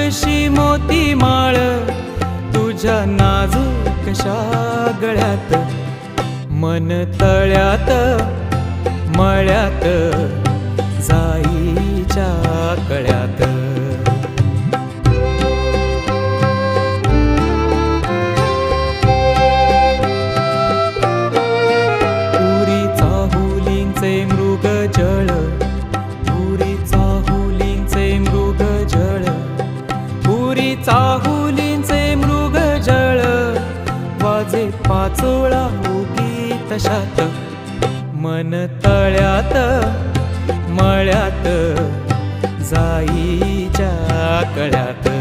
जशी मोती माळ तुझ्या नाजूकशा गळ्यात, मन तळ्यात मळ्यात जाईच्या कळ्यात. पुरी चाहुलींचे मृगजळ, पुरी चाहुलींचे मृगजळ, पुरी चाहुलींचे मृगजळ, वाजे पाचोळा उगी तशात, मन तळ्यात मळ्यात जाईच्या कळ्यात.